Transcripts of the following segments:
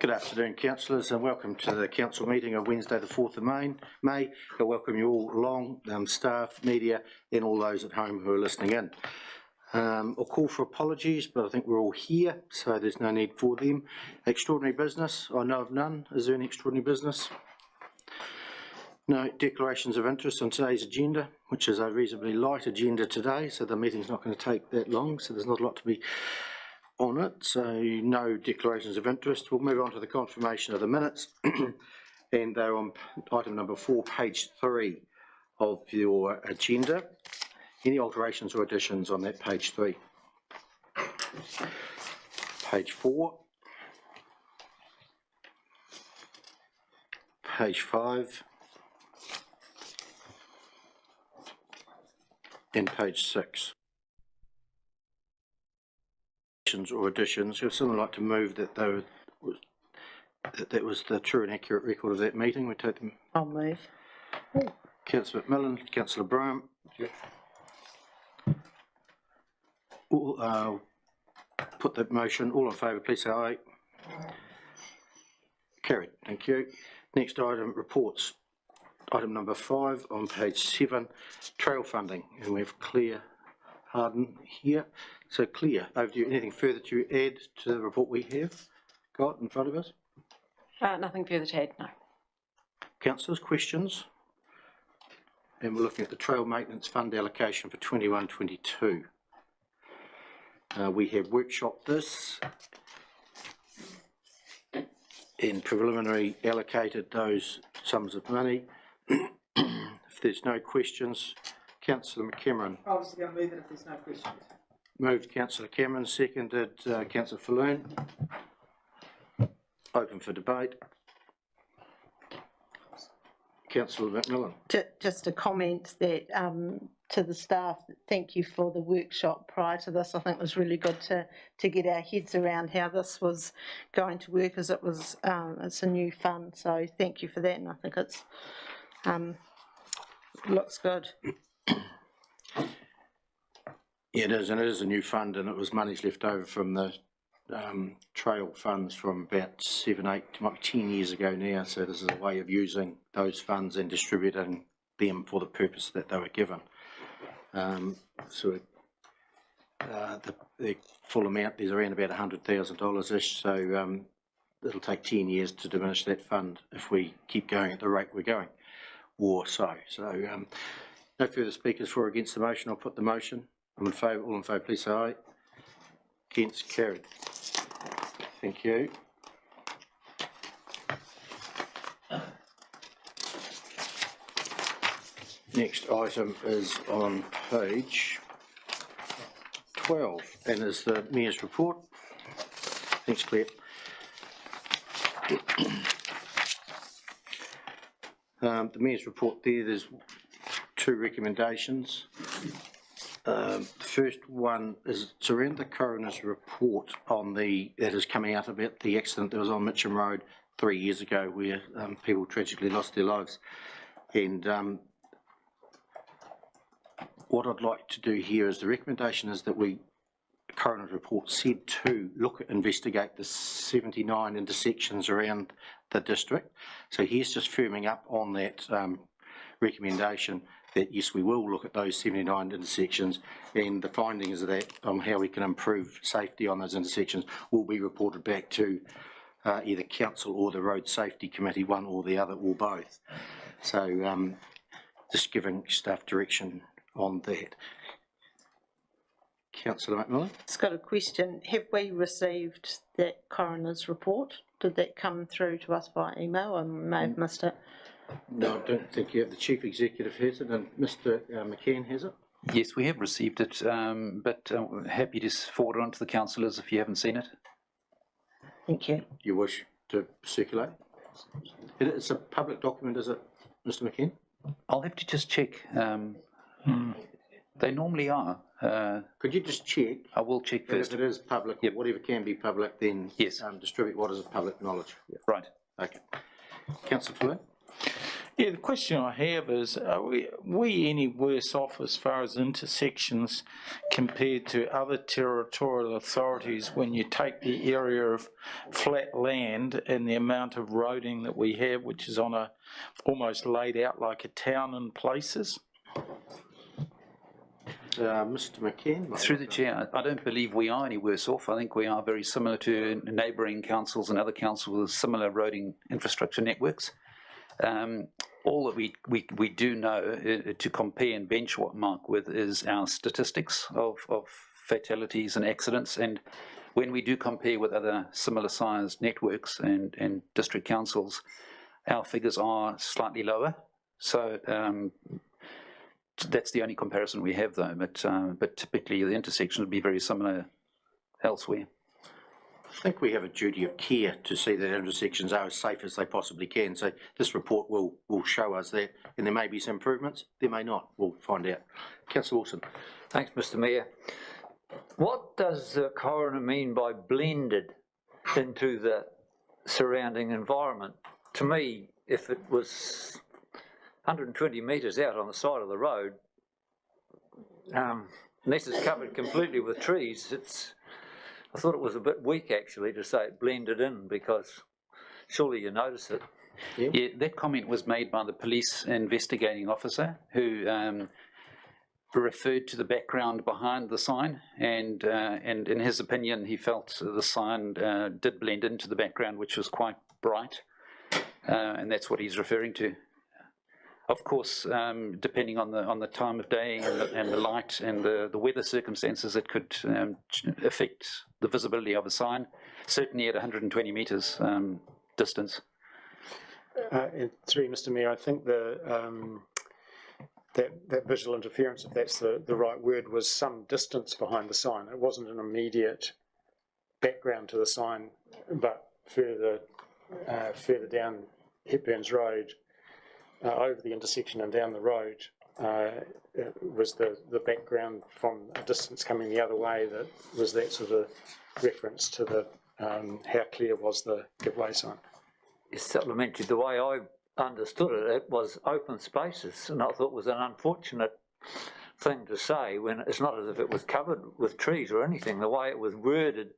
Good afternoon, councillors, and welcome to the council meeting of Wednesday the 4th of May. I welcome you all along, staff, media, and all those at home who are listening in. I'll call for apologies, but I think we're all here, so there's no need for them. Extraordinary business, I know of none. Is there any extraordinary business? No declarations of interest on today's agenda, which is a reasonably light agenda today, so the meeting's not going to take that long, so there's not a lot to be on it, so no declarations of interest. We'll move on to the confirmation of the minutes, and they're on item number 4, page 3 of your agenda. Any alterations or additions on that page 3? Page 4, page 5, and page 6. Or additions. If someone would like to move that that was the true and accurate record of that meeting, we take them. I'll move. Councillor McMillan, Councillor Brown. Yep. All, put that motion. All in favour, please say aye. Carried. Thank you. Next item, reports. Item number 5 on page 7, trail funding, and we have Claire Harden here. So Claire, over to you. Anything further to add to the report we have got in front of us? Nothing further to add, no. Councillors, questions? And we're looking at the Trail Maintenance Fund allocation for 21-22. We have workshopped this and preliminary allocated those sums of money. If there's no questions, Councillor McCameron. Obviously, I'll move it if there's no questions. Moved Councillor Cameron, seconded Councillor Falloon. Open for debate. Councillor McMillan. Just a comment that to the staff, thank you for the workshop prior to this. I think it was really good to get our heads around how this was going to work, as it's a new fund. So thank you for that, and I think it's looks good. Yeah, it is, and it is a new fund, and it was money's left over from the trail funds from about 7, 8, might be 10 years ago now. So this is a way of using those funds and distributing them for the purpose that they were given. The full amount is around about $100,000-ish. So it'll take 10 years to diminish that fund if we keep going at the rate we're going, or so. So no further speakers for or against the motion. I'll put the motion. I'm in favour. All in favour, please say aye. Against, carried. Thank you. Next item is on page 12 and is the Mayor's report. Thanks, Claire. The Mayor's report there's 2 recommendations. The first one is it's around the Coroner's report on that is coming out about the accident that was on Mitcham Road 3 years ago, where people tragically lost their lives. And what I'd like to do here is the recommendation is that the Coroner's report said to investigate the 79 intersections around the district. So here's just firming up on that recommendation that yes, we will look at those 79 intersections, and the findings of that on how we can improve safety on those intersections will be reported back to either council or the Road Safety Committee, one or the other, or both. So just giving staff direction on that. Councillor McMillan. Just got a question. Have we received that Coroner's report? Did that come through to us by email? I may have missed it. No, I don't think you have. The Chief Executive has it, and Mr. McCann has it. Yes, we have received it, but happy to forward it on to the councillors if you haven't seen it. Thank you. You wish to circulate? It's a public document, is it, Mr. McCann? I'll have to just check. They normally are. Could you just check? I will check first. If it is public, yep, whatever can be public, then yes, distribute what is of public knowledge. Yep. Right. Okay. Councillor Flynn. Yeah, the question I have is, are we any worse off as far as intersections compared to other territorial authorities when you take the area of flat land and the amount of roading that we have, which is on a almost laid out like a town in places? Mr McKeon? Through the chair, I don't believe we are any worse off. I think we are very similar to neighbouring councils and other councils with similar roading infrastructure networks. All that we do know to compare and benchmark with is our statistics of fatalities and accidents. And when we do compare with other similar sized networks and district councils, our figures are slightly lower. So that's the only comparison we have, though. But typically the intersection would be very similar elsewhere. I think we have a duty of care to see that intersections are as safe as they possibly can. So this report will show us that, and there may be some improvements, there may not. We'll find out. Councillor Wilson. Thanks, Mr. Mayor. What does the coroner mean by blended into the surrounding environment? To me, if it was 120 metres out on the side of the road, unless it's covered completely with trees, I thought it was a bit weak actually to say it blended in, because surely you notice it. Yeah, that comment was made by the police investigating officer who referred to the background behind the sign, and in his opinion he felt the sign did blend into the background, which was quite bright, and that's what he's referring to. Of course, depending on the time of day and the light and the weather circumstances, it could affect the visibility of a sign, certainly at 120 metres distance. Through Mr. Mayor, I think that visual interference, if that's the right word, was some distance behind the sign. It wasn't an immediate background to the sign, but further down Hepburns Road, over the intersection and down the road, it was the background from a distance coming the other way that was that sort of reference to the how clear was the give way sign. Supplementary, the way I understood it, it was open spaces, and I thought it was an unfortunate thing to say when it's not as if it was covered with trees or anything. The way it was worded,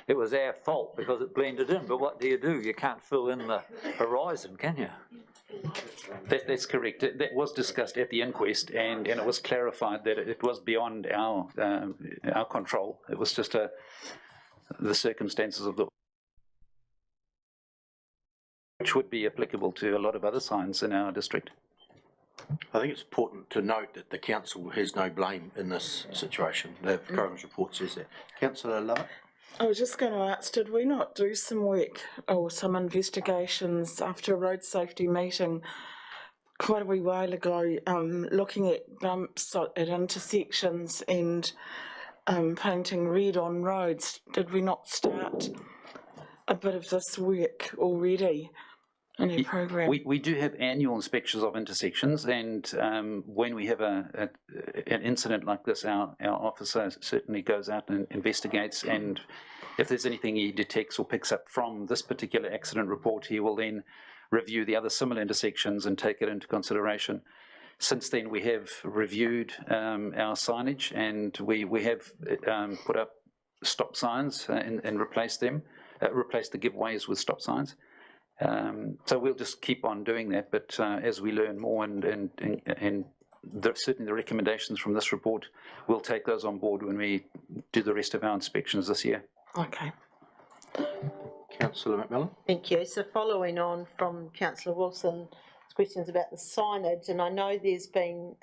it was our fault because it blended in, but what do? You can't fill in the horizon, can you? That's correct. That was discussed at the inquest, and it was clarified that it was beyond our control. It was just the circumstances of which would be applicable to a lot of other signs in our district. I think it's important to note that the council has no blame in this situation. The coroner's report says that. Councillor Lovett. I was just going to ask, did we not do some work or some investigations after a road safety meeting quite a wee while ago, looking at bumps at intersections and painting red on roads? Did we not start a bit of this work already in our program? We do have annual inspections of intersections, and when we have an incident like this, our officer certainly goes out and investigates, and if there's anything he detects or picks up from this particular accident report, he will then review the other similar intersections and take it into consideration. Since then, we have reviewed our signage, and we have put up stop signs and replaced them, replaced the giveaways with stop signs. So we'll just keep on doing that, but as we learn more and certainly the recommendations from this report, we'll take those on board when we do the rest of our inspections this year. Okay. Councillor McMillan. Thank you. So following on from Councillor Wilson's questions about the signage, and I know there's been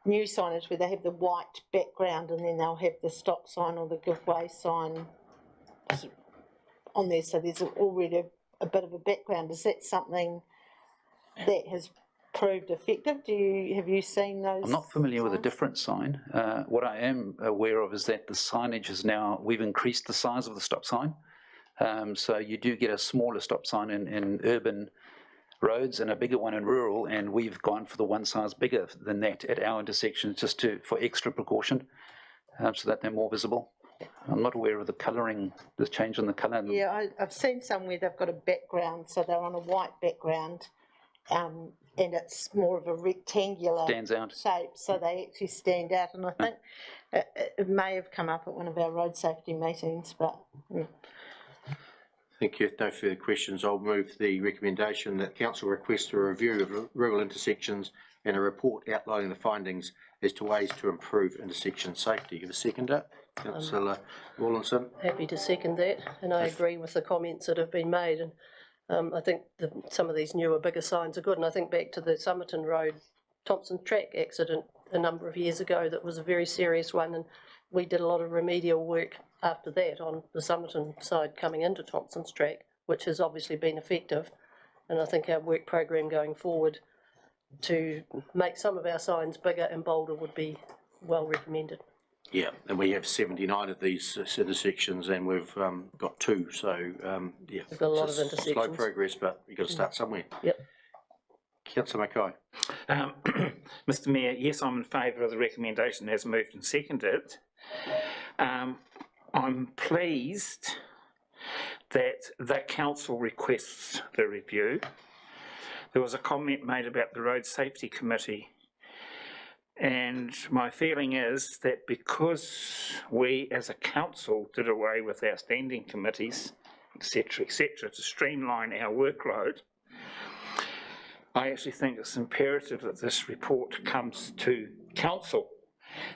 new signage where they have the white background and then they'll have the stop sign or the give way sign on there, so there's already a bit of a background. Is that something that has proved effective? Have you seen those? I'm not familiar with a different sign. What I am aware of is that the signage is now, we've increased the size of the stop sign. So you do get a smaller stop sign in urban roads and a bigger one in rural, and we've gone for the one size bigger than that at our intersections just for extra precaution, so that they're more visible. I'm not aware of the colouring, the change in the colour. Yeah, I've seen some where they've got a background, so they're on a white background, and it's more of a rectangular Stands out. shape, so they actually stand out. And I think it may have come up at one of our road safety meetings, but. Thank you. If no further questions, I'll move the recommendation that council request a review of rural intersections and a report outlining the findings as to ways to improve intersection safety. Give a seconder. Councillor Rawlinson. Happy to second that, and I agree with the comments that have been made. And I think some of these newer, bigger signs are good. And I think back to the Somerton Road, Thompson Track accident a number of years ago, that was a very serious one, and we did a lot of remedial work after that on the Somerton side coming into Thompson's Track, which has obviously been effective. And I think our work program going forward to make some of our signs bigger and bolder would be well recommended. Yeah, and we have 79 of these intersections, and we've got 2. So yeah, We've got a lot it's of intersections. Slow progress, but you've got to start somewhere. Yep. Councillor Mackay. Mr Mayor, yes, I'm in favour of the recommendation as moved and seconded. I'm pleased that the council requests the review. There was a comment made about the Road Safety Committee, and my feeling is that because we as a council did away with our standing committees, etc., to streamline our workload, I actually think it's imperative that this report comes to council.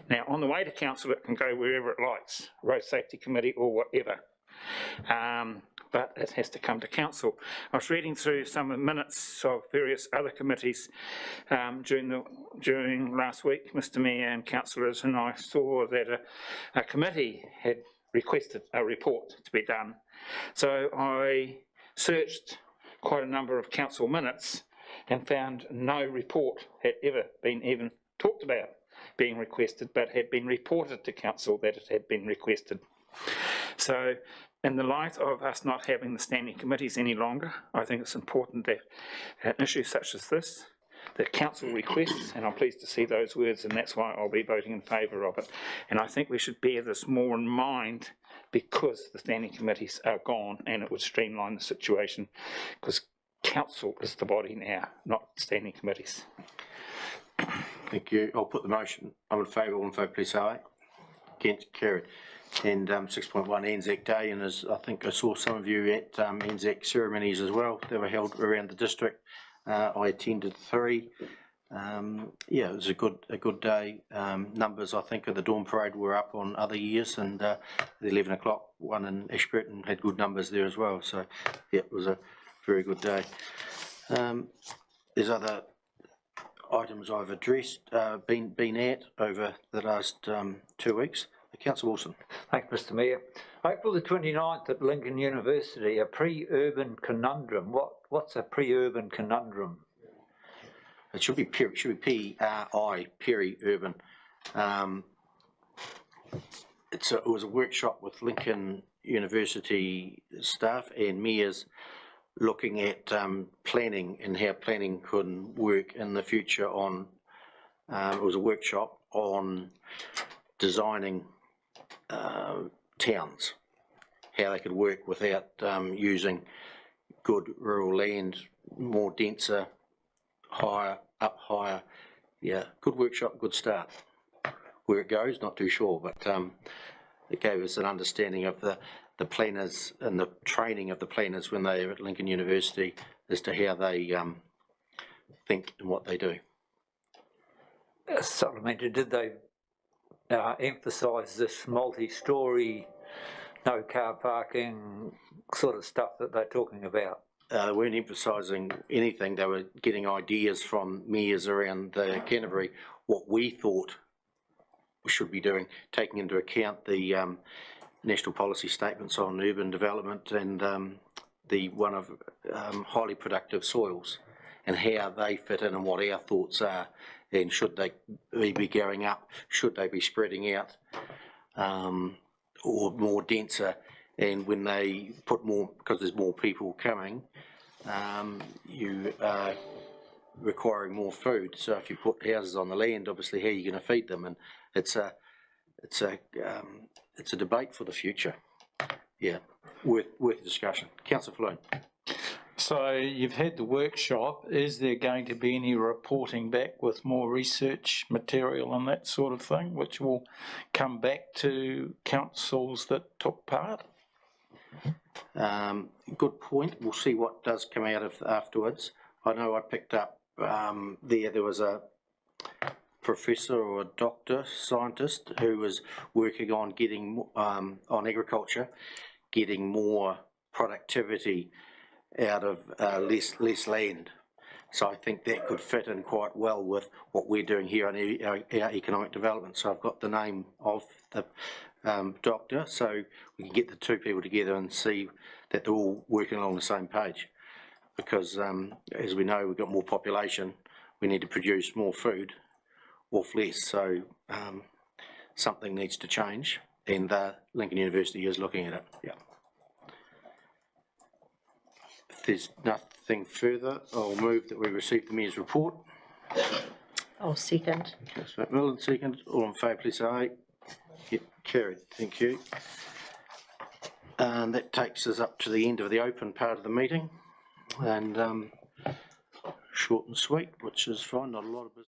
Now, on the way to council, it can go wherever it likes, Road Safety Committee or whatever, but it has to come to council. I was reading through some minutes of various other committees during last week, Mr Mayor and councillors, and I saw that a committee had requested a report to be done. So I searched quite a number of council minutes and found no report had ever been even talked about being requested, but had been reported to council that it had been requested. So in the light of us not having the standing committees any longer, I think it's important that an issue such as this, the council requests, and I'm pleased to see those words, and that's why I'll be voting in favour of it. And I think we should bear this more in mind, because the standing committees are gone, and it would streamline the situation, because council is the body now, not standing committees. Thank you. I'll put the motion. I'm in favour. All in favour, please say aye. Against, carried. And 6.1 Anzac Day, and as I think I saw some of you at Anzac ceremonies as well. They were held around the district. I attended 3. Yeah, it was a good day. Numbers, I think, of the Dawn Parade were up on other years, and the 11 o'clock one in Ashburton had good numbers there as well. So yeah, it was a very good day. There's other items I've addressed, been at over the last 2 weeks. Councillor Wilson. Thanks, Mr Mayor. April the 29th at Lincoln University, a pre-urban conundrum. What's a pre-urban conundrum? It should be PRI, peri-urban. It was a workshop with Lincoln University staff and mayors looking at planning and how planning can work in the future on, it was a workshop on designing towns, how they could work without using good rural land, more denser, higher. Yeah, good workshop, good start. Where it goes, not too sure, but it gave us an understanding of the planners and the training of the planners when they are at Lincoln University as to how they think and what they do. Supplementary, did they emphasise this multi-storey, no car parking sort of stuff that they're talking about? They weren't emphasising anything. They were getting ideas from mayors around Canterbury, what we thought we should be doing, taking into account the national policy statements on urban development and the one of highly productive soils, and how they fit in and what our thoughts are, and should they be going up, should they be spreading out, or more denser. And when they put more, because there's more people coming, you are requiring more food. So if you put houses on the land, obviously how are you going to feed them? And it's a debate for the future. Yeah, worth discussion. Councillor Floon. So you've had the workshop. Is there going to be any reporting back with more research material and that sort of thing, which will come back to councils that took part? Good point. We'll see what does come out of afterwards. I know I picked up there was a professor or a doctor, scientist, who was working on getting on agriculture, getting more productivity out of less land. So I think that could fit in quite well with what we're doing here on our economic development. So I've got the name of the doctor, so we can get the two people together and see that they're all working along the same page. Because as we know, we've got more population, we need to produce more food off less. So something needs to change, and Lincoln University is looking at it. Yeah. If there's nothing further, I'll move that we receive the Mayor's report. I'll second. Councillor McMillan, second. All in favour, please say aye. Yep, carried. Thank you. And that takes us up to the end of the open part of the meeting. And short and sweet, which is fine, not a lot of business.